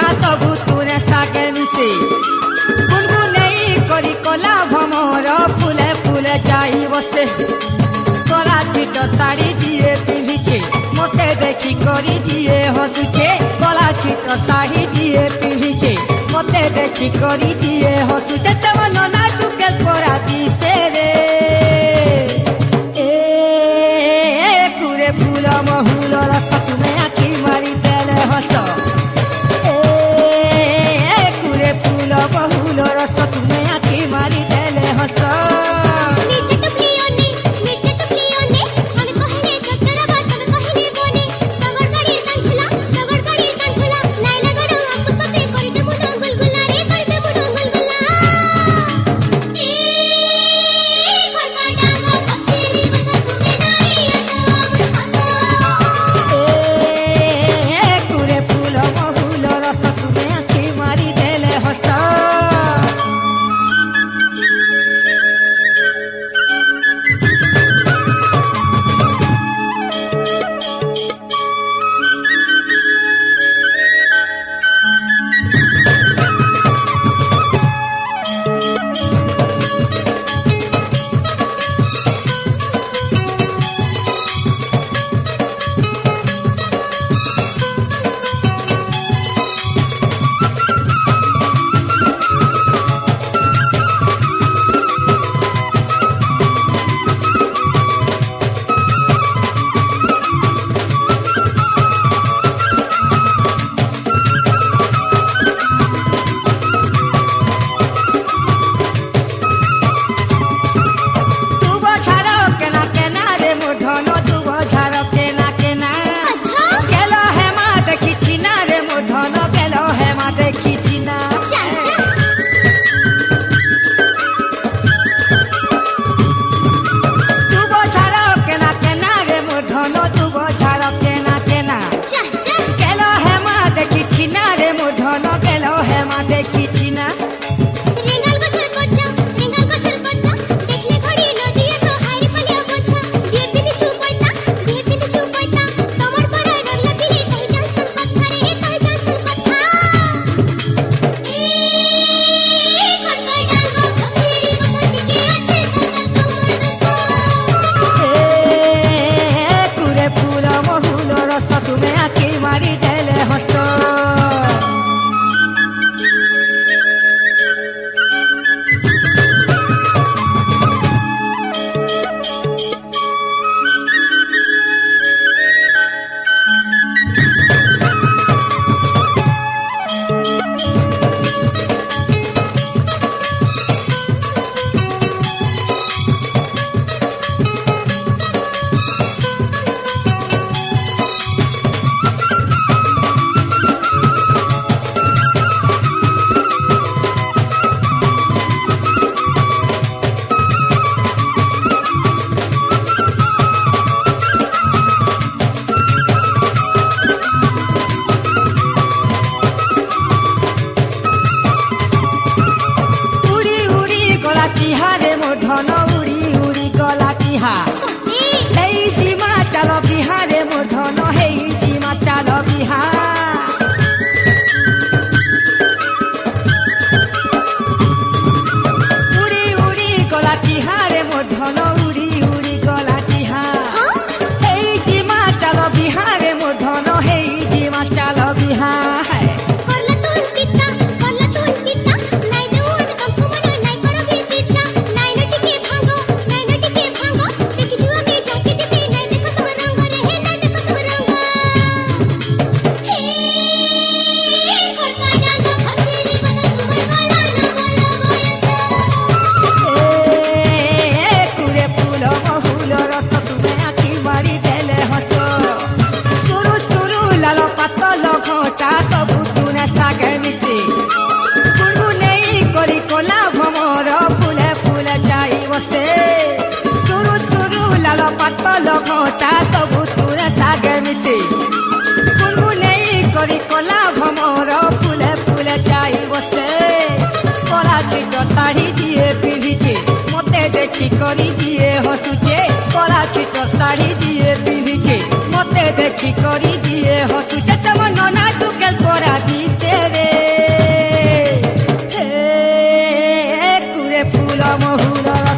घंटा सबू तुरे सागे मिसे गुनगुनेई करी कला भमर फुले फुले जाई बसे कला छिट साड़ी जिए पिंधिचे मते देखी करी जिए हसुचे कला छिट साड़ी जिए पिंधिचे मते देखी करी जिए हसुचे तमन ना टुके परा दिसे रे ए कुरे फूल महुल रस तुम्हें आखी मारी देले हस ए कुरे फूल महुल रस तुम्हें आखी मारी देले हस घोटा सबू तुरे सागे मिसे गुनगुनेई करी कला भमर फुले फुले जाई बसे कला छिट साड़ी जिए पिंधिचे मते देखी करी जिए हसुचे कला छिट साड़ी जिए पिंधिचे मते देखी करी जिए हसुचे सब नना टुकेल परा दिसे रे। बहुर